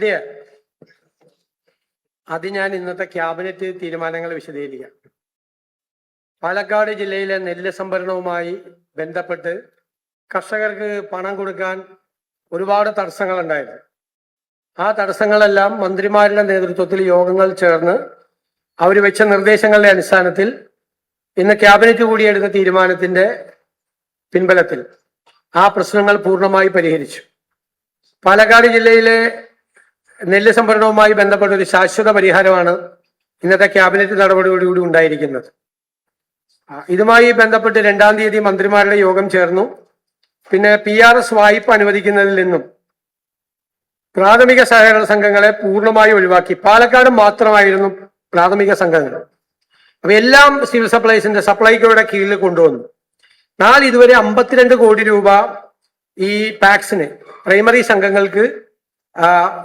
റെഡിയാ? അത് ഞാൻ ഇന്നത്തെ ക്യാബിനറ്റ് തീരുമാനങ്ങൾ വിശദീകരിക്കാം. പാലക്കാട് ജില്ലയിലെ നെല്ല് സംഭരണവുമായി ബന്ധപ്പെട്ട് കർഷകർക്ക് പണം കൊടുക്കാൻ ഒരുപാട് തടസ്സങ്ങൾ ഉണ്ടായിരുന്നു. ആ തടസ്സങ്ങളെല്ലാം മന്ത്രിമാരുടെ നേതൃത്വത്തിൽ യോഗങ്ങൾ ചേർന്ന് അവർ വെച്ച നിർദ്ദേശങ്ങളുടെ അടിസ്ഥാനത്തിൽ ഇന്ന് ക്യാബിനറ്റ് കൂടി എടുത്ത തീരുമാനത്തിന്റെ പിൻബലത്തിൽ ആ പ്രശ്നങ്ങൾ പൂർണ്ണമായി പരിഹരിച്ചു. പാലക്കാട് ജില്ലയിലെ നെല്ല് സംഭരണവുമായി ബന്ധപ്പെട്ട ഒരു ശാശ്വത പരിഹാരമാണ് ഇന്നത്തെ ക്യാബിനറ്റ് നടപടിയോടുകൂടി ഉണ്ടായിരിക്കുന്നത്. ഇതുമായി ബന്ധപ്പെട്ട് 2-ാം തീയതി മന്ത്രിമാരുടെ യോഗം ചേർന്നു. പിന്നെ PRS വായ്പ അനുവദിക്കുന്നതിൽ നിന്നും പ്രാഥമിക സഹകരണ സംഘങ്ങളെ പൂർണ്ണമായി ഒഴിവാക്കി. പാലക്കാട് മാത്രമായിരുന്നു പ്രാഥമിക സംഘങ്ങൾ. അപ്പൊ എല്ലാം സിവിൽ സപ്ലൈസിന്റെ സപ്ലൈകോയുടെ കീഴിൽ കൊണ്ടുവന്നു. ഇതുവരെ 52 കോടി രൂപ ഈ പാക്സിന് പ്രൈമറി സംഘങ്ങൾക്ക്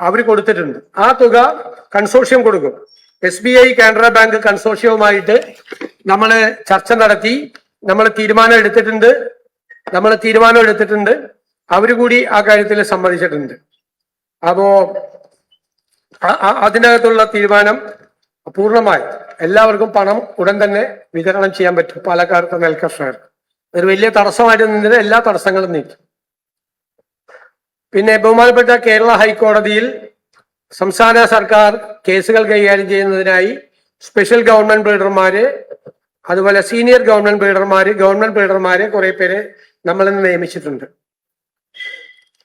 അവർ കൊടുത്തിട്ടുണ്ട്. ആ തുക കൺസോർഷ്യം കൊടുക്കും. SBI കാനറ ബാങ്ക് കൺസോർഷ്യവുമായിട്ട് നമ്മൾ ചർച്ച നടത്തി നമ്മൾ തീരുമാനം എടുത്തിട്ടുണ്ട്. അവർ കൂടി ആ കാര്യത്തിൽ സമ്മതിച്ചിട്ടുണ്ട്. അപ്പോ അതിനകത്തുള്ള തീരുമാനം പൂർണ്ണമായി എല്ലാവർക്കും പണം ഉടൻ തന്നെ വിതരണം ചെയ്യാൻ പറ്റും. പാലക്കാട് നെൽകർഷകർക്ക് ഒരു വലിയ തടസ്സമായിട്ട് നിന്നത് എല്ലാ തടസ്സങ്ങളും നീക്കി. പിന്നെ ബഹുമാനപ്പെട്ട കേരള ഹൈക്കോടതിയിൽ സംസ്ഥാന സർക്കാർ കേസുകൾ കൈകാര്യം ചെയ്യുന്നതിനായി സ്പെഷ്യൽ ഗവൺമെന്റ് ബിൽഡർമാര്, അതുപോലെ സീനിയർ ഗവൺമെന്റ് ബിൽഡർമാരെ കുറെ പേര് നമ്മളിന്ന് നിയമിച്ചിട്ടുണ്ട്.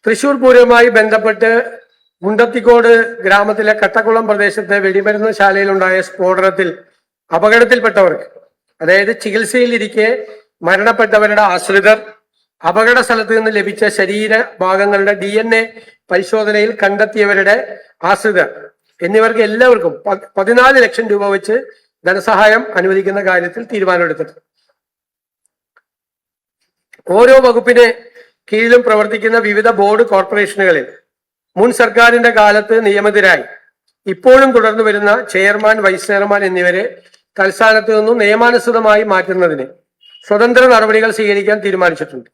തൃശൂർ പൂരവുമായി ബന്ധപ്പെട്ട് മുണ്ടത്തിക്കോട് ഗ്രാമത്തിലെ കട്ടക്കുളം പ്രദേശത്തെ വെടിമരുന്ന് ശാലയിലുണ്ടായ സ്ഫോടനത്തിൽ അപകടത്തിൽപ്പെട്ടവർക്ക്, അതായത് ചികിത്സയിലിരിക്കെ മരണപ്പെട്ടവരുടെ ആശ്രിതർ, അപകട സ്ഥലത്ത് നിന്ന് ലഭിച്ച ശരീര ഭാഗങ്ങളുടെ DNA പരിശോധനയിൽ കണ്ടെത്തിയവരുടെ ആശ്രിതർ എന്നിവർക്ക് എല്ലാവർക്കും 14 ലക്ഷം രൂപ വെച്ച് ധനസഹായം അനുവദിക്കുന്ന കാര്യത്തിൽ തീരുമാനമെടുത്തിട്ടുണ്ട്. ഓരോ വകുപ്പിന് കീഴിലും പ്രവർത്തിക്കുന്ന വിവിധ ബോർഡ് കോർപ്പറേഷനുകളിൽ മുൻ സർക്കാരിന്റെ കാലത്ത് നിയമിതരായി ഇപ്പോഴും തുടർന്നു വരുന്ന ചെയർമാൻ, വൈസ് ചെയർമാൻ എന്നിവരെ തൽസ്ഥാനത്ത് നിന്നും നിയമാനുസൃതമായി മാറ്റുന്നതിന് സ്വതന്ത്ര നടപടികൾ സ്വീകരിക്കാൻ തീരുമാനിച്ചിട്ടുണ്ട്.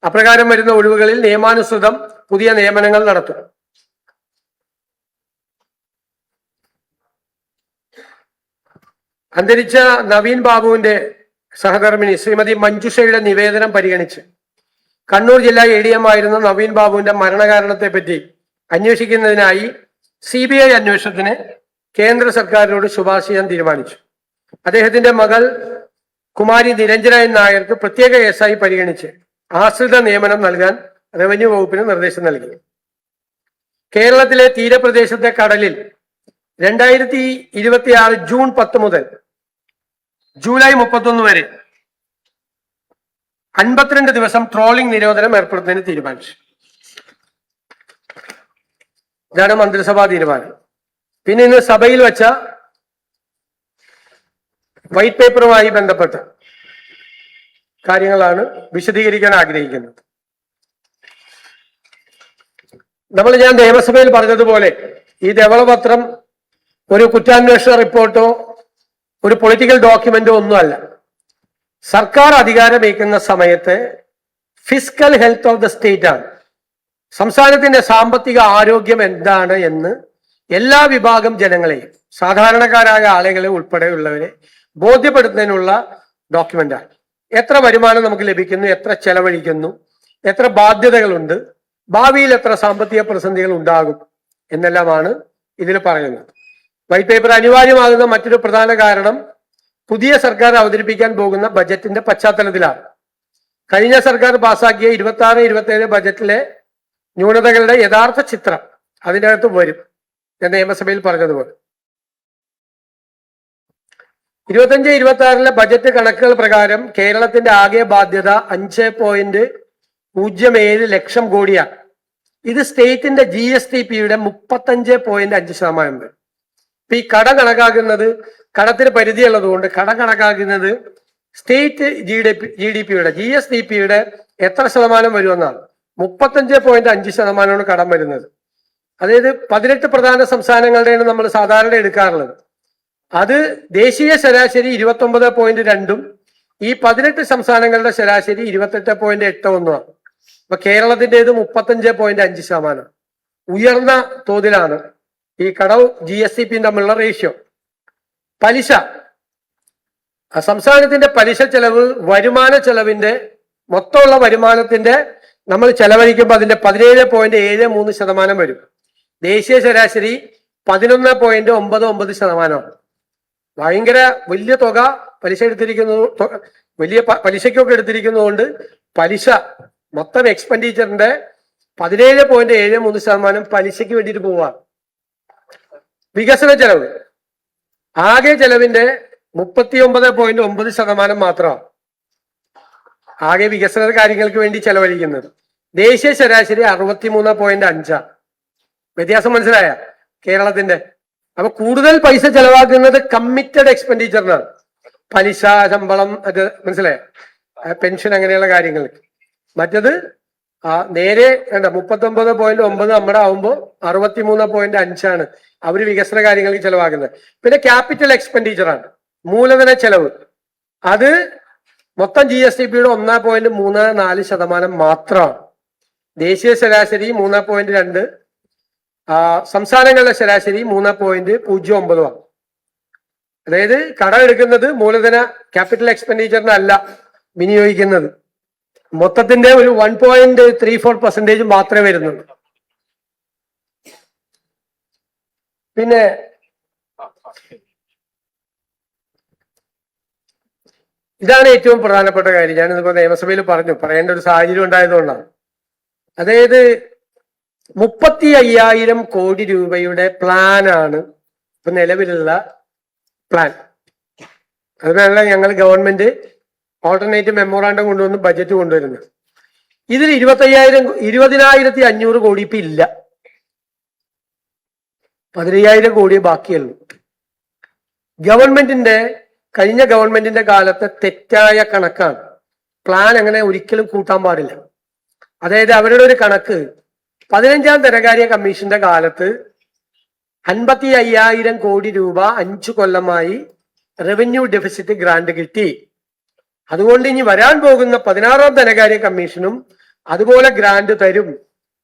അപ്രകാരം വരുന്ന ഒഴിവുകളിൽ നിയമാനുസൃതം പുതിയ നിയമനങ്ങൾ നടത്തും. അന്തരിച്ച നവീൻ ബാബുവിന്റെ സഹധർമ്മിണി ശ്രീമതി മഞ്ജുഷയുടെ നിവേദനം പരിഗണിച്ച് കണ്ണൂർ ജില്ലാ ADM ആയിരുന്ന നവീൻ ബാബുവിന്റെ മരണകാരണത്തെ പറ്റി അന്വേഷിക്കുന്നതിനായി CBI അന്വേഷണത്തിന് കേന്ദ്ര സർക്കാരിനോട് ശുപാർശ ചെയ്യാൻ തീരുമാനിച്ചു. അദ്ദേഹത്തിന്റെ മകൾ കുമാരി നിരഞ്ജന നായർക്ക് പ്രത്യേക കേസായി പരിഗണിച്ച് ആശ്രിത നിയമനം നൽകാൻ റവന്യൂ വകുപ്പിന് നിർദ്ദേശം നൽകി. കേരളത്തിലെ തീരപ്രദേശത്തെ കടലിൽ 2026 ജൂൺ 10 മുതൽ ജൂലൈ 31 വരെ 52 ദിവസം ട്രോളിംഗ് നിരോധനം ഏർപ്പെടുത്തുന്നതിന് തീരുമാനിച്ചു. ഇതാണ് മന്ത്രിസഭാ തീരുമാനം. പിന്നെ ഇന്ന് സഭയിൽ വെച്ച വൈറ്റ് പേപ്പറുമായി ബന്ധപ്പെട്ട കാര്യങ്ങളാണ് വിശദീകരിക്കാൻ ആഗ്രഹിക്കുന്നത്. ഞാൻ നിയമസഭയിൽ പറഞ്ഞതുപോലെ ഈ ധവളപത്രം ഒരു കുറ്റാന്വേഷണ റിപ്പോർട്ടോ ഒരു പൊളിറ്റിക്കൽ ഡോക്യുമെന്റോ ഒന്നുമല്ല. സർക്കാർ അധികാരമേക്കുന്ന സമയത്ത് fiscal health of the state ആണ്. സംസ്ഥാനത്തിന്റെ സാമ്പത്തിക ആരോഗ്യം എന്താണ് എന്ന് എല്ലാ വിഭാഗം ജനങ്ങളെയും, സാധാരണക്കാരായ ആളുകളെ ഉൾപ്പെടെയുള്ളവരെ ബോധ്യപ്പെടുത്തുന്നതിനുള്ള ഡോക്യുമെന്റാണ്. എത്ര വരുമാനം നമുക്ക് ലഭിക്കുന്നു, എത്ര ചെലവഴിക്കുന്നു, എത്ര ബാധ്യതകളുണ്ട്, ഭാവിയിൽ എത്ര സാമ്പത്തിക പ്രതിസന്ധികൾ ഉണ്ടാകും എന്നെല്ലാമാണ് ഇതിൽ പറയുന്നത്. വൈറ്റ് പേപ്പർ അനിവാര്യമാകുന്ന മറ്റൊരു പ്രധാന കാരണം പുതിയ സർക്കാർ അവതരിപ്പിക്കാൻ പോകുന്ന ബജറ്റിന്റെ പശ്ചാത്തലത്തിലാണ്. കഴിഞ്ഞ സർക്കാർ പാസാക്കിയ 26-27 ബജറ്റിലെ ന്യൂനതകളുടെ യഥാർത്ഥ ചിത്രം അതിനകത്ത് വരും. ഞാൻ നിയമസഭയിൽ പറഞ്ഞതുപോലെ 25-26 ബജറ്റ് കണക്കുകൾ പ്രകാരം കേരളത്തിന്റെ ആകെ ബാധ്യത 5.07 ലക്ഷം കോടിയാണ്. ഇത് സ്റ്റേറ്റിന്റെ GSTPയുടെ 35.5%. ഇപ്പൊ ഈ കടം കണക്കാക്കുന്നത്, കടത്തിന് പരിധിയുള്ളത് കൊണ്ട് കടം കണക്കാക്കുന്നത് സ്റ്റേറ്റ് GDPയുടെ GSTPയുടെ എത്ര ശതമാനം വരുമെന്നാണ്. 35.5% കടം വരുന്നത്. അതായത് 18 പ്രധാന സംസ്ഥാനങ്ങളുടെയാണ് നമ്മൾ സാധാരണ എടുക്കാറുള്ളത്. അത് ദേശീയ ശരാശരി 29.2 ഈ 18 സംസ്ഥാനങ്ങളുടെ ശരാശരി 28.81. അപ്പൊ കേരളത്തിൻ്റെത് 35.5%. ഉയർന്ന തോതിലാണ് ഈ കടവും GSTP തമ്മിലുള്ള റേഷ്യോ. പലിശ, സംസ്ഥാനത്തിന്റെ പലിശ ചെലവ് വരുമാന ചെലവിന്റെ മൊത്തമുള്ള വരുമാനത്തിന്റെ നമ്മൾ ചെലവഴിക്കുമ്പോൾ അതിന്റെ 17.73% വരും. ദേശീയ ശരാശരി 11.99%. ഭയങ്കര വലിയ തുക പലിശ എടുത്തിരിക്കുന്നത്, വലിയ പലിശയ്ക്കൊക്കെ എടുത്തിരിക്കുന്നതുകൊണ്ട് പലിശ മൊത്തം എക്സ്പെൻഡിച്ചറിന്റെ 17.73% പലിശയ്ക്ക് വേണ്ടിയിട്ട് പോവുക. വികസന ചെലവ് ആകെ ചെലവിന്റെ 39.9% മാത്രമാണ് ആകെ വികസന കാര്യങ്ങൾക്ക് വേണ്ടി ചെലവഴിക്കുന്നത്. ദേശീയ ശരാശരി 63.5. വ്യത്യാസം മനസ്സിലായ കേരളത്തിന്റെ? അപ്പൊ കൂടുതൽ പൈസ ചെലവാക്കുന്നത് കമ്മിറ്റഡ് എക്സ്പെൻഡിച്ചറിനാണ്. പലിശ, ശമ്പളം, അത് മനസ്സിലായ, പെൻഷൻ, അങ്ങനെയുള്ള കാര്യങ്ങൾക്ക്. മറ്റത് നേരെ 39.9 നമ്മുടെ ആവുമ്പോൾ 63.5 അവര് വികസന കാര്യങ്ങൾക്ക് ചെലവാക്കുന്നത്. പിന്നെ ക്യാപിറ്റൽ എക്സ്പെൻഡിച്ചറാണ്, മൂലധന ചെലവ്. അത് മൊത്തം GSTPയുടെ 1.34% മാത്രമാണ്. ദേശീയ ശരാശരി 3.2, സംസ്ഥാനങ്ങളുടെ ശരാശരി 3.09. അതായത് കടം എടുക്കുന്നത് മൂലധന ക്യാപിറ്റൽ എക്സ്പെൻഡിച്ചറിനല്ല വിനിയോഗിക്കുന്നത്. മൊത്തത്തിന്റെ ഒരു 1.34% മാത്രമേ വരുന്നുള്ളൂ. പിന്നെ ഇതാണ് ഏറ്റവും പ്രധാനപ്പെട്ട കാര്യം. ഞാനിതിപ്പോ നിയമസഭയിൽ പറയേണ്ട ഒരു സാഹചര്യം ഉണ്ടായതുകൊണ്ടാണ്. അതായത് 35,000 കോടി രൂപയുടെ പ്ലാനാണ് ഇപ്പൊ നിലവിലുള്ള പ്ലാൻ. അതിനാണ് ഞങ്ങൾ ഗവൺമെന്റ് ഓൾട്ടർനേറ്റീവ് മെമ്മോറാണ്ടം കൊണ്ടുവന്ന് ബജറ്റ് കൊണ്ടുവരുന്നത്. ഇതിൽ 20,500 കോടി ഇപ്പൊ ഇല്ല. 15,000 കോടിയെ ബാക്കിയുള്ളൂ. കഴിഞ്ഞ ഗവൺമെന്റിന്റെ കാലത്തെ തെറ്റായ കണക്കാണ്. പ്ലാൻ അങ്ങനെ ഒരിക്കലും കൂട്ടാൻ പാടില്ല. അതായത് അവരുടെ ഒരു കണക്ക് 15ാം ധനകാര്യ കമ്മീഷന്റെ കാലത്ത് 55,000 കോടി രൂപ 5 കൊല്ലമായി റവന്യൂ ഡെഫിസിറ്റ് ഗ്രാന്റ് കിട്ടി. അതുകൊണ്ട് ഇനി വരാൻ പോകുന്ന 16ാം ധനകാര്യ കമ്മീഷനും അതുപോലെ ഗ്രാന്റ് തരും.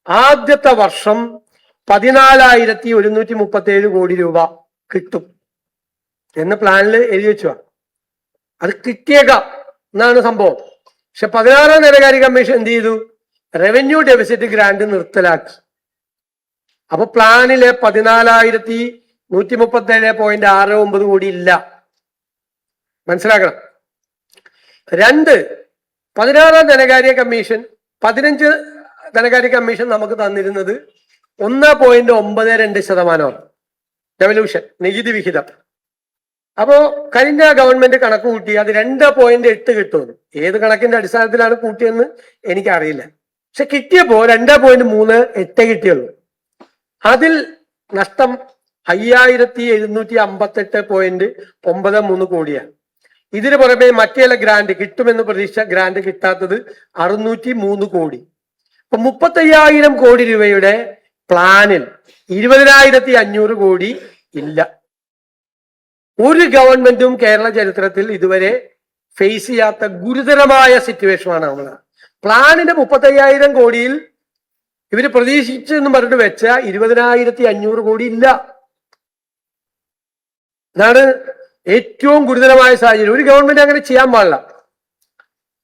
ആദ്യത്തെ വർഷം 14,137 കോടി രൂപ കിട്ടും എന്ന് പ്ലാനിൽ എഴുതി വെച്ചു. അത് കിട്ടിയേക്കാം എന്നാണ് സംഭവം. പക്ഷെ 16ാം ധനകാര്യ കമ്മീഷൻ എന്ത് ചെയ്തു? റവന്യൂ ഡെഫിസിറ്റ് ഗ്രാന്റ് നിർത്തലാക്കി. അപ്പൊ പ്ലാനിലെ 14,137.69 കോടി ഇല്ല. മനസ്സിലാക്കണം. 2, 16ാം ധനകാര്യ കമ്മീഷൻ 15 ധനകാര്യ കമ്മീഷൻ നമുക്ക് തന്നിരുന്നത് 1.92% ഡെവല്യൂഷൻ നികുതി വിഹിതം. അപ്പോ കഴിഞ്ഞ ഗവൺമെന്റ് കണക്ക് കൂട്ടി അത് 2.8 കിട്ടുമെന്ന്. ഏത് കണക്കിന്റെ അടിസ്ഥാനത്തിലാണ് കൂട്ടിയെന്ന് എനിക്കറിയില്ല. പക്ഷെ കിട്ടിയപ്പോ 2.38 കിട്ടിയുള്ളൂ. അതിൽ നഷ്ടം 5,758.93 കോടിയാണ്. ഇതിന് പുറമെ മറ്റേ ഗ്രാന്റ് കിട്ടുമെന്ന് പ്രതീക്ഷിച്ച ഗ്രാന്റ് കിട്ടാത്തത് 603 കോടി. അപ്പൊ 35,000 കോടി രൂപയുടെ പ്ലാനിൽ 20,500 കോടി ഇല്ല. ഒരു ഗവൺമെന്റും കേരള ചരിത്രത്തിൽ ഇതുവരെ ഫേസ് ചെയ്യാത്ത ഗുരുതരമായ സിറ്റുവേഷനാണ് നമ്മള്. പ്ലാനിന്റെ 35,000 കോടിയിൽ ഇവര് പ്രതീക്ഷിച്ചെന്ന് പറഞ്ഞിട്ട് വെച്ച 20,500 കോടി ഇല്ല. ഇതാണ് ഏറ്റവും ഗുരുതരമായ സാഹചര്യം. ഒരു ഗവൺമെന്റ് അങ്ങനെ ചെയ്യാൻ പാടില്ല.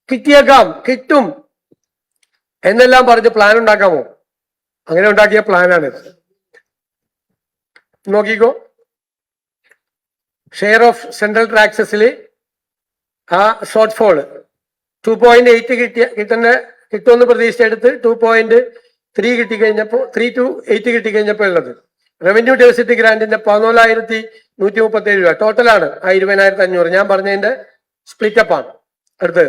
കിട്ടിയേക്കാം, കിട്ടും എന്നെല്ലാം പറഞ്ഞ് പ്ലാൻ ഉണ്ടാക്കാമോ? അങ്ങനെ ഉണ്ടാക്കിയ പ്ലാനാണ്. നോക്കിക്കോ, ഷെയർ ഓഫ് സെൻട്രൽ ടാക്സസിൽ ആ ഷോർട്ട് ഫോള് 2.8 കിട്ടുമെന്ന് പ്രതീക്ഷിച്ചെടുത്ത് 2.3 കിട്ടിക്കഴിഞ്ഞപ്പോൾ 3 to 8 കിട്ടിക്കഴിഞ്ഞപ്പോൾ ഉള്ളത് റവന്യൂ ഡെഫിസിറ്റ് ഗ്രാന്റിന്റെ 14,137 രൂപ ടോട്ടലാണ്. 20,500 ഞാൻ പറഞ്ഞതിന്റെ സ്പ്ലിറ്റപ്പാണ്. അടുത്ത്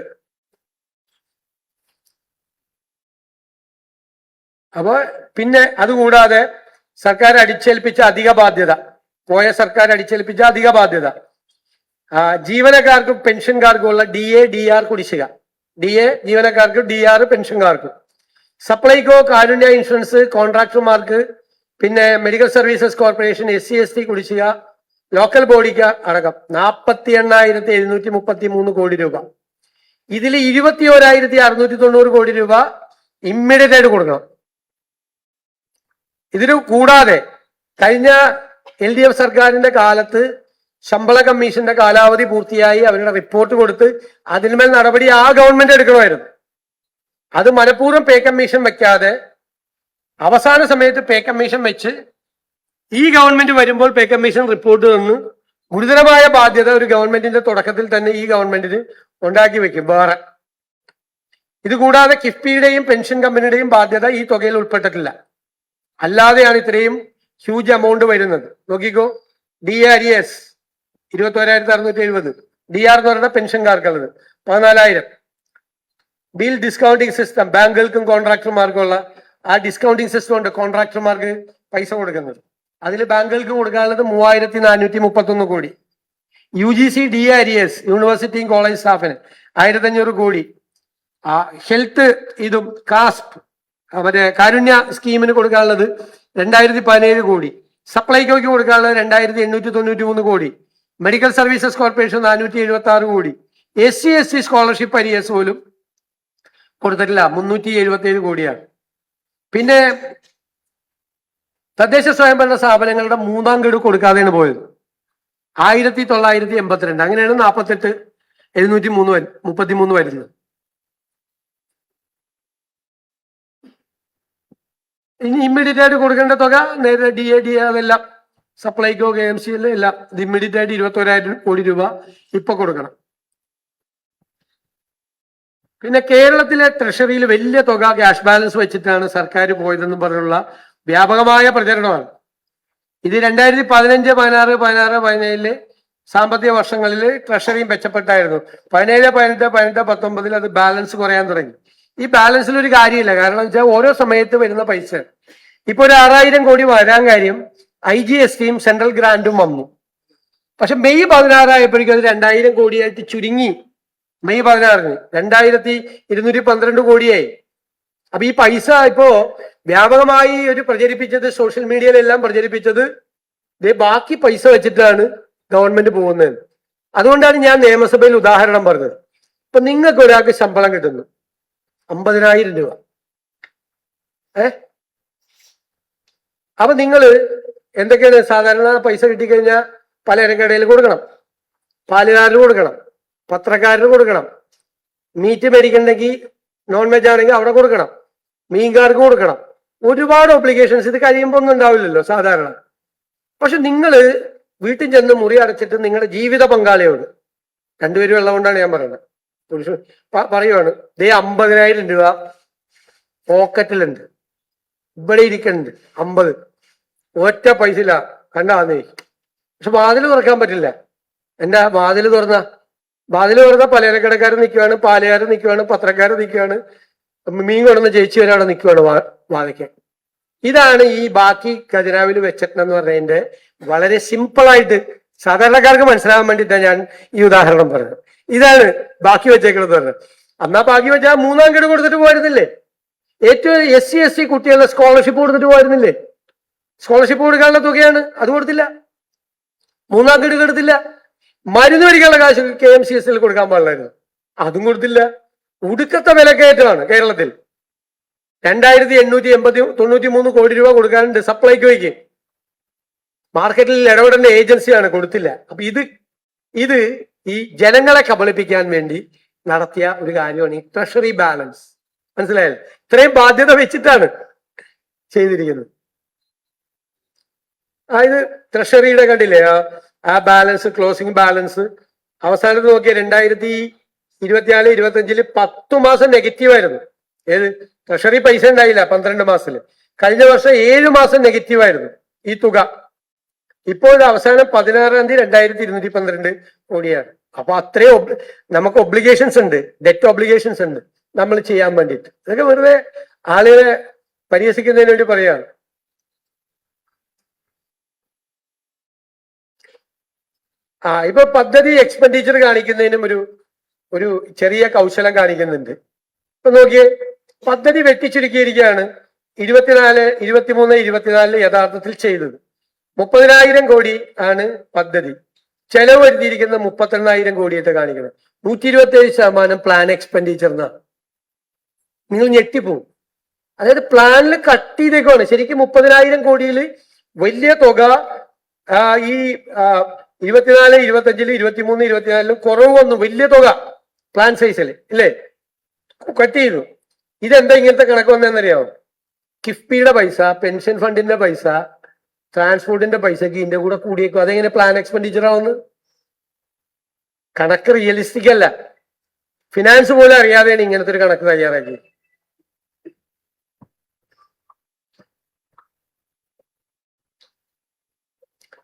അപ്പൊ പിന്നെ അതുകൂടാതെ സർക്കാർ അടിച്ചേൽപ്പിച്ച അധിക ബാധ്യത, സർക്കാർ അടിച്ചേൽപ്പിച്ച അധിക ബാധ്യത, ജീവനക്കാർക്കും പെൻഷൻകാർക്കും ഉള്ള DA DR കുടിശ്ശിക, DA ജീവനക്കാർക്ക്, DR പെൻഷൻകാർക്ക്, സപ്ലൈകോ കാരുണ്യ ഇൻഷുറൻസ് കോൺട്രാക്ടർമാർക്ക്, പിന്നെ medical services corporation SC ST കുടിശ്ശിക, ലോക്കൽ ബോഡിക്ക് അടക്കം 48,733 കോടി രൂപ. ഇതിൽ 21,690 കോടി രൂപ ഇമ്മീഡിയറ്റ് ആയിട്ട് കൊടുക്കണം. ഇതിന് കൂടാതെ കഴിഞ്ഞ LDF സർക്കാരിന്റെ കാലത്ത് ശമ്പള കമ്മീഷന്റെ കാലാവധി പൂർത്തിയായി അവരുടെ റിപ്പോർട്ട് കൊടുത്ത് അതിന്മേൽ നടപടി ആ ഗവൺമെന്റ് എടുക്കണമായിരുന്നു. അത് മനഃപൂർവ്വം പേ കമ്മീഷൻ വെക്കാതെ അവസാന സമയത്ത് പേ കമ്മീഷൻ വെച്ച് ഈ ഗവൺമെന്റ് വരുമ്പോൾ പേ കമ്മീഷൻ റിപ്പോർട്ട് തന്ന് ഗുരുതരമായ ബാധ്യത ഒരു ഗവൺമെന്റിന്റെ തുടക്കത്തിൽ തന്നെ ഈ ഗവൺമെന്റിന് ഉണ്ടാക്കി വെക്കും. വേറെ ഇത് കൂടാതെ കിഫ്ബിയുടെയും പെൻഷൻ കമ്പനിയുടെയും ബാധ്യത ഈ തുകയിൽ ഉൾപ്പെട്ടിട്ടില്ല. അല്ലാതെയാണ് ഇത്രയും ഹ്യൂജ് എമൗണ്ട് വരുന്നത്. നോക്കിക്കോ, DRES 21,670, DR എന്ന് പറയുന്ന പെൻഷൻകാർക്കുള്ളത് 14,000. ബിൽ ഡിസ്കൗണ്ടിങ് സിസ്റ്റം, ബാങ്കുകൾക്കും കോൺട്രാക്ടർമാർക്കും ഉള്ള ആ ഡിസ്കൗണ്ടിങ് സിസ്റ്റം ഉണ്ട് കോൺട്രാക്ടർമാർക്ക് പൈസ കൊടുക്കുന്നത്. അതിൽ ബാങ്കുകൾക്ക് കൊടുക്കാനുള്ളത് 3,431 കോടി. UGC DRES യൂണിവേഴ്സിറ്റിയും കോളേജ് സ്റ്റാഫിന് 1,500 കോടി. ഹെൽത്ത് ഇതും കാസ്പ് മറ്റേ കാരുണ്യ സ്കീമിന് കൊടുക്കാനുള്ളത് 2,017 കോടി. സപ്ലൈകോയ്ക്ക് കൊടുക്കാനുള്ളത് 2,893 കോടി. മെഡിക്കൽ സർവീസസ് കോർപ്പറേഷൻ 476 കോടി. SC/ST സ്കോളർഷിപ്പ് അരിയസ് പോലും കൊടുത്തിട്ടില്ല, 377 കോടിയാണ്. പിന്നെ തദ്ദേശ സ്വയംഭരണ സ്ഥാപനങ്ങളുടെ 3ാം ഗഡു കൊടുക്കാതെയാണ് പോയത്, 1982. അങ്ങനെയാണ് 48,733 വരുന്നത്. ഇനി ഇമ്മീഡിയറ്റ് ആയിട്ട് കൊടുക്കേണ്ട തുക നേരെ DAD അതെല്ലാം സപ്ലൈകോ KMC എല്ലാം ഇത് ഇമ്മീഡിയറ്റ് ആയിട്ട് 21,000 കോടി രൂപ ഇപ്പൊ കൊടുക്കണം. പിന്നെ കേരളത്തിലെ ട്രഷറിയിൽ വലിയ തുക ക്യാഷ് ബാലൻസ് വെച്ചിട്ടാണ് സർക്കാർ പോയതെന്ന് പറഞ്ഞുള്ള വ്യാപകമായ പ്രചരണമാണ്. ഇത് 2015, 16, 17, 17 സാമ്പത്തിക വർഷങ്ങളിൽ ട്രഷറിയും മെച്ചപ്പെട്ടായിരുന്നു. 17, 18, 18, 19 അത് ബാലൻസ് കുറയാൻ തുടങ്ങി. ഈ ബാലൻസിൽ ഒരു കാര്യമില്ല. കാരണം വെച്ചാൽ ഓരോ സമയത്ത് വരുന്ന പൈസ ഇപ്പൊ ഒരു 6,000 കോടി വരാൻ കാര്യം IGSTയും സെൻട്രൽ ഗ്രാന്റും വന്നു. പക്ഷെ മെയ് 16 ആയപ്പോഴേക്കും അത് 2,000 കോടിയായിട്ട് ചുരുങ്ങി. മെയ് 16-ന് 2,212 കോടിയായി. അപ്പൊ ഈ പൈസ ഇപ്പോ വ്യാപകമായി ഒരു പ്രചരിപ്പിച്ചത്, സോഷ്യൽ മീഡിയയിലെല്ലാം പ്രചരിപ്പിച്ചത് ബാക്കി പൈസ വെച്ചിട്ടാണ് ഗവൺമെന്റ് പോകുന്നത്. അതുകൊണ്ടാണ് ഞാൻ നിയമസഭയിൽ ഉദാഹരണം പറഞ്ഞത്. ഇപ്പൊ നിങ്ങൾക്ക് ഒരാൾക്ക് ശമ്പളം കിട്ടുന്നു 50,000 രൂപ. അപ്പൊ നിങ്ങള് എന്തൊക്കെയാണ് സാധാരണ പൈസ കിട്ടിക്കഴിഞ്ഞാൽ പലചരക്ക് കടയിൽ കൊടുക്കണം, പാലുകാരന് കൊടുക്കണം, പത്രക്കാരന് കൊടുക്കണം, മീറ്റ് മേടിക്കണമെങ്കിൽ നോൺ വെജ് ആണെങ്കിൽ അവിടെ കൊടുക്കണം, മീൻകാർക്ക് കൊടുക്കണം. ഒരുപാട് ഒബ്ലിഗേഷൻസ്. ഇത് കഴിയുമ്പോൾ ഒന്നും ഉണ്ടാവില്ലല്ലോ സാധാരണ. പക്ഷെ നിങ്ങള് വീട്ടിൽ ചെന്ന് മുറി അടച്ചിട്ട് നിങ്ങളുടെ ജീവിത പങ്കാളിയോട്, രണ്ടുപേരും ഉള്ളതുകൊണ്ടാണ് ഞാൻ പറയുന്നത്, പറയുവാണ്, 50,000 രൂപ പോക്കറ്റിലുണ്ട്, ഇവിടെ ഇരിക്കുന്നുണ്ട് 50, ഒറ്റ പൈസ ഇല്ല, കണ്ടാന്നേ. പക്ഷെ വാതിൽ തുറക്കാൻ പറ്റില്ല. എന്താ വാതിൽ തുറന്ന പലചരക്കടക്കാർ നിൽക്കുവാണ്, പാലുകാർ നിൽക്കുവാണ്, പത്രക്കാർ നിൽക്കുവാണ്, മീൻ കൊണ്ടുവന്ന് ജയിച്ചു വരാതെ നിൽക്കുവാണ് വാതിക്കാൻ. ഇതാണ് ഈ ബാക്കി ഖജനാവിൽ വെച്ചിട്ടെന്ന് പറഞ്ഞതിന്റെ വളരെ സിമ്പിളായിട്ട് സാധാരണക്കാർക്ക് മനസ്സിലാകാൻ വേണ്ടിയിട്ടാണ് ഞാൻ ഈ ഉദാഹരണം പറഞ്ഞത്. ഇതാണ് ബാക്കി വെച്ചേക്കണെന്ന് പറഞ്ഞത്. എന്നാ ബാക്കി വെച്ചാൽ 3ാം ഗഡു കൊടുത്തിട്ട് പോയിരുന്നില്ലേ? ഏറ്റവും SC/ST കുട്ടികളുടെ സ്കോളർഷിപ്പ് കൊടുത്തിട്ട് പോയിരുന്നില്ലേ? സ്കോളർഷിപ്പ് കൊടുക്കാനുള്ള തുകയാണ്, അത് കൊടുത്തില്ല. 3ാം ഗഡു കൊടുത്തില്ല. മരുന്ന് മേടിക്കാനുള്ള കാശ് KMCSL കൊടുക്കാൻ പാടില്ലായിരുന്നു, അതും കൊടുത്തില്ല. ഒടുക്കത്തെ വിലക്കയറ്റമാണ് കേരളത്തിൽ. 2,893 കോടി രൂപ കൊടുക്കാനുണ്ട് സപ്ലൈകോയ്ക്ക്. മാർക്കറ്റിൽ ഇടപെടേണ്ട ഏജൻസിയാണ്, കൊടുത്തില്ല. അപ്പൊ ഇത് ഈ ജനങ്ങളെ കബളിപ്പിക്കാൻ വേണ്ടി നടത്തിയ ഒരു കാര്യമാണ് ഈ ട്രഷറി ബാലൻസ്. മനസ്സിലായല്ലോ? ഇത്രയും ബാധ്യത വെച്ചിട്ടാണ് ചെയ്തിരിക്കുന്നത്. ഇത് ട്രഷറിയുടെ കണ്ടില്ലേ ആ ബാലൻസ്, ക്ലോസിംഗ് ബാലൻസ് അവസാനത്ത് നോക്കിയ 2024, 25 10 മാസം നെഗറ്റീവായിരുന്നു. ഏത് ട്രഷറി പൈസ ഉണ്ടായില്ല 12 മാസത്തില്. കഴിഞ്ഞ വർഷം 7 മാസം നെഗറ്റീവായിരുന്നു ഈ തുക. ഇപ്പോൾ അവസാനം 16-ാം തീയതി 2,212 കോടിയാണ്. അപ്പൊ അത്രയും നമുക്ക് ഒബ്ലിഗേഷൻസ് ഉണ്ട്, ഡെറ്റ് ഒബ്ലിഗേഷൻസ് ഉണ്ട് നമ്മൾ ചെയ്യാൻ വേണ്ടിയിട്ട്. ഇതൊക്കെ വെറുതെ ആളുകളെ പരിഹസിക്കുന്നതിന് വേണ്ടി പറയാണ്. ഇപ്പൊ പദ്ധതി എക്സ്പെൻഡിച്ചർ കാണിക്കുന്നതിനും ഒരു ചെറിയ കൗശലം കാണിക്കുന്നുണ്ട്. ഇപ്പൊ നോക്കിയേ, പദ്ധതി വെട്ടിച്ചുരുക്കിയിരിക്കുകയാണ്. 23, 24 യഥാർത്ഥത്തിൽ ചെയ്തത് 30,000 കോടി ആണ് പദ്ധതി. ചെലവ് വരുത്തിയിരിക്കുന്ന 32,000 കോടിയായിട്ട് കാണിക്കുന്നത്. 127% പ്ലാൻ എക്സ്പെൻഡിച്ചർ എന്നാണ്. നിങ്ങൾ ഞെട്ടിപ്പോവും. അതായത് പ്ലാനിൽ കട്ട് ചെയ്തേക്കുവാണ്. ശരിക്കും 30,000 കോടിയിൽ വലിയ തുക ഈ 24, 25, 23, 24 കുറവ് വന്നു. വലിയ തുക പ്ലാൻ സൈസിൽ ഇല്ലേ, കട്ട് ചെയ്തു. ഇതെന്താ ഇങ്ങനത്തെ കണക്ക് വന്നതെന്നറിയാമോ? കിഫ്ബിയുടെ പൈസ, പെൻഷൻ ഫണ്ടിന്റെ പൈസ, ട്രാൻസ്പോർട്ടിന്റെ പൈസക്ക് ഇതിന്റെ കൂടെ കൂടിയേക്കും. അതെങ്ങനെ പ്ലാൻ എക്സ്പെൻഡിച്ചർ ആവുന്നു? കണക്ക് റിയലിസ്റ്റിക് അല്ല. ഫിനാൻസ് പോലും അറിയാതെയാണ് ഇങ്ങനത്തെ ഒരു കണക്ക് തയ്യാറാക്കി.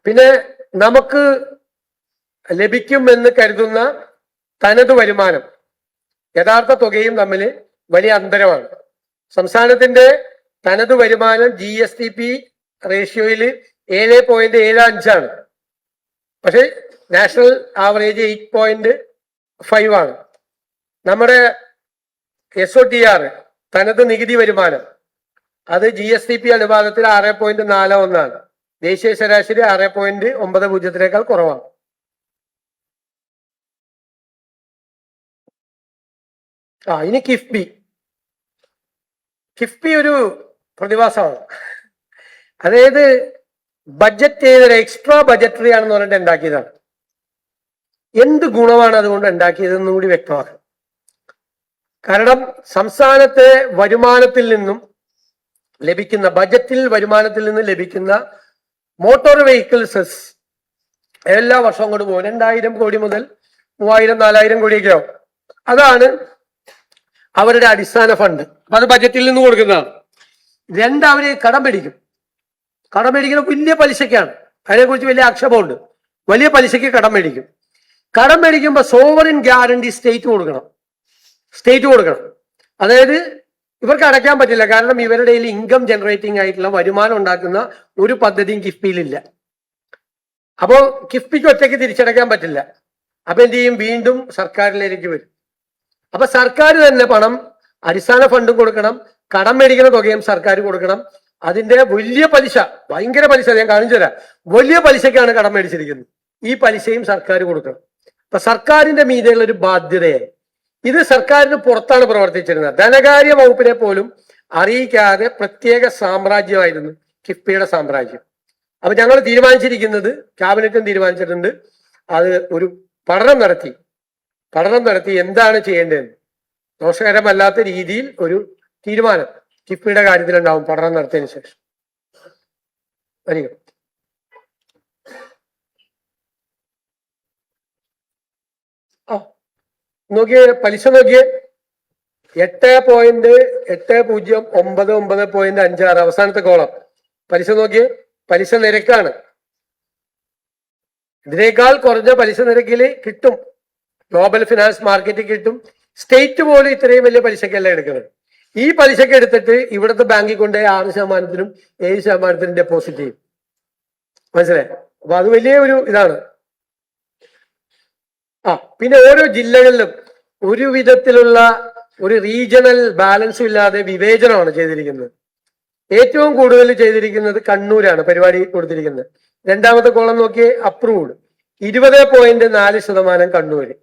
പിന്നെ നമുക്ക് ലഭിക്കുമെന്ന് കരുതുന്ന തനത് വരുമാനം യഥാർത്ഥ തുകയും തമ്മിൽ വലിയ അന്തരമാണ്. സംസ്ഥാനത്തിന്റെ തനത് വരുമാനം GSTP റേഷ്യോയിൽ 7.75 പക്ഷെ നാഷണൽ ആവറേജ് 8.5 ആണ്. നമ്മുടെ SOTR തനത് നികുതി വരുമാനം അത് GSTP അനുപാതത്തിൽ 6.41 ദേശീയ ശരാശരി 6.90 കുറവാണ്. ഇനി കിഫ്ബി ഒരു പ്രതിഭാസമാണ്. അതായത് ബഡ്ജറ്റ് ചെയ്തൊരു എക്സ്ട്രാ ബഡ്ജറ്ററി ആണെന്ന് പറഞ്ഞിട്ട് ഉണ്ടാക്കിയതാണ്. എന്ത് ഗുണമാണ് അതുകൊണ്ട് ഉണ്ടാക്കിയതെന്നും കൂടി വ്യക്തമാക്കണം. കാരണം സംസ്ഥാനത്തെ വരുമാനത്തിൽ നിന്നും ലഭിക്കുന്ന വരുമാനത്തിൽ നിന്ന് ലഭിക്കുന്ന മോട്ടോർ വെഹിക്കിൾ സെസ് എല്ലാ വർഷവും കൊണ്ട് പോകും. 2000 കോടി മുതൽ 3000, 4000 കോടിയൊക്കെ ആവും. അതാണ് അവരുടെ അടിസ്ഥാന ഫണ്ട്. അപ്പൊ അത് ബജറ്റിൽ നിന്ന് കൊടുക്കുന്നതാണ്. അവര് കടം മേടിക്കുന്ന വലിയ പലിശക്കാണ്. അതിനെക്കുറിച്ച് വലിയ ആക്ഷേപമുണ്ട്. വലിയ പലിശയ്ക്ക് കടം മേടിക്കും. കടം മേടിക്കുമ്പോൾ സോവറിൻ ഗ്യാരണ്ടി സ്റ്റേറ്റ് കൊടുക്കണം. അതായത് ഇവർക്ക് അടയ്ക്കാൻ പറ്റില്ല. കാരണം ഇവരുടെ ഇൻകം ജനറേറ്റിംഗ് ആയിട്ടുള്ള വരുമാനം ഉണ്ടാക്കുന്ന ഒരു പദ്ധതിയും കിഫ്ബിയിലില്ല. അപ്പോൾ കിഫ്ബിക്ക് ഒറ്റയ്ക്ക് തിരിച്ചടയ്ക്കാൻ പറ്റില്ല. അപ്പൊ എന്ത് ചെയ്യും? വീണ്ടും സർക്കാരിലേക്ക് വരും. അപ്പൊ സർക്കാർ തന്നെ പണം, അടിസ്ഥാന ഫണ്ടും കൊടുക്കണം, കടം മേടിക്കുന്ന തുകയും സർക്കാർ കൊടുക്കണം. അതിന്റെ വലിയ പലിശ, ഭയങ്കര പലിശ, ഞാൻ കാണിച്ചു തരാം. വലിയ പലിശക്കാണ് കടം മേടിച്ചിരിക്കുന്നത്. ഈ പലിശയും സർക്കാർ കൊടുക്കണം. അപ്പൊ സർക്കാരിന്റെ മീതെയുള്ള ഒരു ബാധ്യതയായി. ഇത് സർക്കാരിന് പുറത്താണ് പ്രവർത്തിച്ചിരുന്നത്. ധനകാര്യ വകുപ്പിനെ പോലും അറിയിക്കാതെ പ്രത്യേക സാമ്രാജ്യമായിരുന്നു കിഫ്ബിയുടെ സാമ്രാജ്യം. അപ്പൊ ഞങ്ങൾ തീരുമാനിച്ചിരിക്കുന്നത്, ക്യാബിനറ്റും തീരുമാനിച്ചിട്ടുണ്ട്, അത് ഒരു പഠനം നടത്തി എന്താണ് ചെയ്യേണ്ടതെന്ന് ദോഷകരമല്ലാത്ത രീതിയിൽ ഒരു തീരുമാനം കിഫ്ബിയുടെ കാര്യത്തിലുണ്ടാവും പഠനം നടത്തിയതിനു ശേഷം. വരിക. നോക്കിയേ, പലിശ നോക്കിയേ, 8.809.56 അവസാനത്തെ കോളം. പലിശ നോക്കിയേ, പലിശ നിരക്കാണ്. ഇതിനേക്കാൾ കുറഞ്ഞ പലിശ നിരക്കിൽ കിട്ടും, ഗ്ലോബൽ ഫിനാൻസ് മാർക്കറ്റിൽ കിട്ടും. സ്റ്റേറ്റ് പോലും ഇത്രയും വലിയ പലിശക്കല്ല എടുക്കുന്നത്. ഈ പലിശക്ക് എടുത്തിട്ട് ഇവിടുത്തെ ബാങ്കിൽ കൊണ്ട് 6%, 7% ഡെപ്പോസിറ്റ് ചെയ്യും. മനസ്സിലായി? അപ്പൊ അത് വലിയ ഒരു ഇതാണ്. പിന്നെ ഓരോ ജില്ലകളിലും ഒരു വിധത്തിലുള്ള ഒരു റീജിയണൽ ബാലൻസും ഇല്ലാതെ വിവേചനമാണ് ചെയ്തിരിക്കുന്നത്. ഏറ്റവും കൂടുതൽ ചെയ്തിരിക്കുന്നത് കണ്ണൂരാണ് പരിപാടി കൊടുത്തിരിക്കുന്നത്. രണ്ടാമത്തെ കോളം നോക്കിയേ, അപ്രൂവ്ഡ് 20.4% കണ്ണൂര്.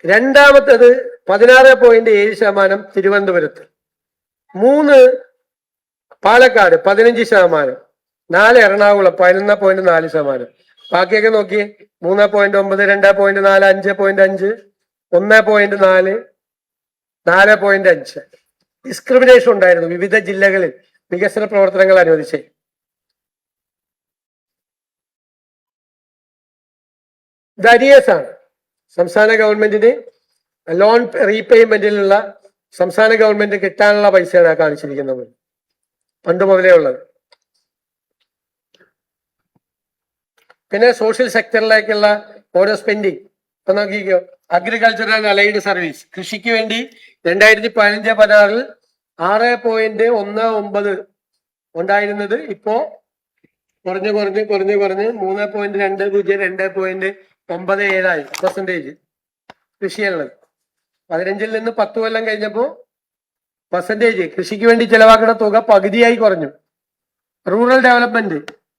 രണ്ടാമത്തത് 16.7% തിരുവനന്തപുരത്ത്. 3 പാലക്കാട് 15%. 4 എറണാകുളം 11.4%. ബാക്കിയൊക്കെ നോക്കിയേ, 3.9, 2.4, 5.5, 1.4, 4.5. ഡിസ്ക്രിമിനേഷൻ ഉണ്ടായിരുന്നു വിവിധ ജില്ലകളിൽ വികസന പ്രവർത്തനങ്ങൾ അനുവദിച്ച്. ഇത് അരിയേഴ്സ് ആണ്. സംസ്ഥാന ഗവൺമെന്റിന് ലോൺ റീപേയ്മെന്റിലുള്ള സംസ്ഥാന ഗവൺമെന്റ് കിട്ടാനുള്ള പൈസയാണ് കാണിച്ചിരിക്കുന്നത്, പണ്ട് മുതലേ ഉള്ളത്. പിന്നെ സോഷ്യൽ സെക്ടറിലേക്കുള്ള ഓരോ സ്പെൻഡിങ് ഇപ്പൊ നോക്കിക്കോ. അഗ്രികൾച്ചർ ആൻഡ് അലൈഡ് സർവീസ്, കൃഷിക്ക് വേണ്ടി 2015-16 6.19 ഉണ്ടായിരുന്നത് ഇപ്പോ കുറഞ്ഞ് 3.20, 2.97% കൃഷിയുള്ളത്. 15-ൽ നിന്ന് 10 കൊല്ലം കഴിഞ്ഞപ്പോ പെർസെന്റേജ് കൃഷിക്ക് വേണ്ടി ചെലവാക്കുന്ന തുക പകുതിയായി കുറഞ്ഞു. റൂറൽ ഡെവലപ്മെന്റ്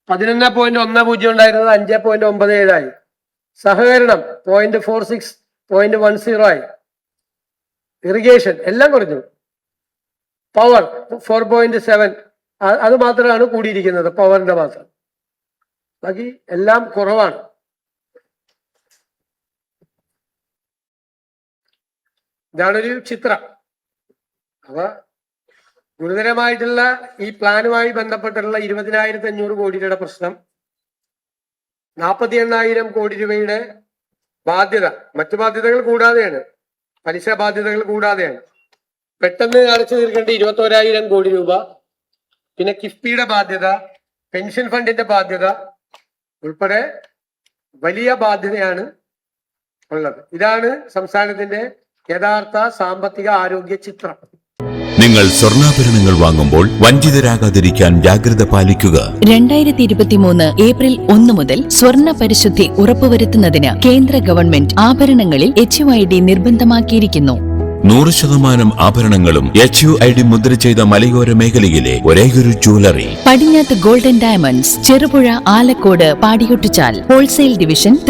11.10 ഉണ്ടായിരുന്നത് 5.97 സഹകരണം 0.46, 0.10 ഇറിഗേഷൻ എല്ലാം കുറഞ്ഞു. പവർ 4.7, അത് മാത്രമാണ് കൂടിയിരിക്കുന്നത്, പവറിന്റെ മാത്രം. ബാക്കി എല്ലാം കുറവാണ്. ഇതാണൊരു ചിത്രം. അപ്പൊ ഗുരുതരമായിട്ടുള്ള ഈ പ്ലാനുമായി ബന്ധപ്പെട്ടുള്ള 20,500 കോടി രൂപയുടെ പ്രശ്നം, 48,000 കോടി രൂപയുടെ ബാധ്യത, മറ്റു ബാധ്യതകൾ കൂടാതെയാണ്, പലിശ ബാധ്യതകൾ കൂടാതെയാണ്. പെട്ടെന്ന് അടച്ചു തീർക്കേണ്ട 21,000 കോടി രൂപ, പിന്നെ കിഫ്ബിയുടെ ബാധ്യത, പെൻഷൻ ഫണ്ടിന്റെ ബാധ്യത ഉൾപ്പെടെ വലിയ ബാധ്യതയാണ് ഉള്ളത്. ഇതാണ് സംസ്ഥാനത്തിന്റെ യഥാർത്ഥ സാമ്പത്തിക ആരോഗ്യ ചിത്രം. നിങ്ങൾ സ്വർണ്ണാഭരണങ്ങൾ വാങ്ങുമ്പോൾ വഞ്ചിതരാകാതിരിക്കാൻ ജാഗ്രത പാലിക്കുക. 2023 ഏപ്രിൽ 1 മുതൽ സ്വർണ്ണ പരിശുദ്ധി ഉറപ്പുവരുത്തുന്നതിന് കേന്ദ്ര ഗവൺമെന്റ് ആഭരണങ്ങളിൽ HUID നിർബന്ധമാക്കിയിരിക്കുന്നു. 100% ആഭരണങ്ങളും HUID മുദ്ര ചെയ്ത മലയോര മേഖലയിലെ ഒരേയൊരു ജ്വല്ലറി പടിഞ്ഞാത്ത് golden diamonds, Cherupuzha, Alakode, Padiyotchal. Wholesale division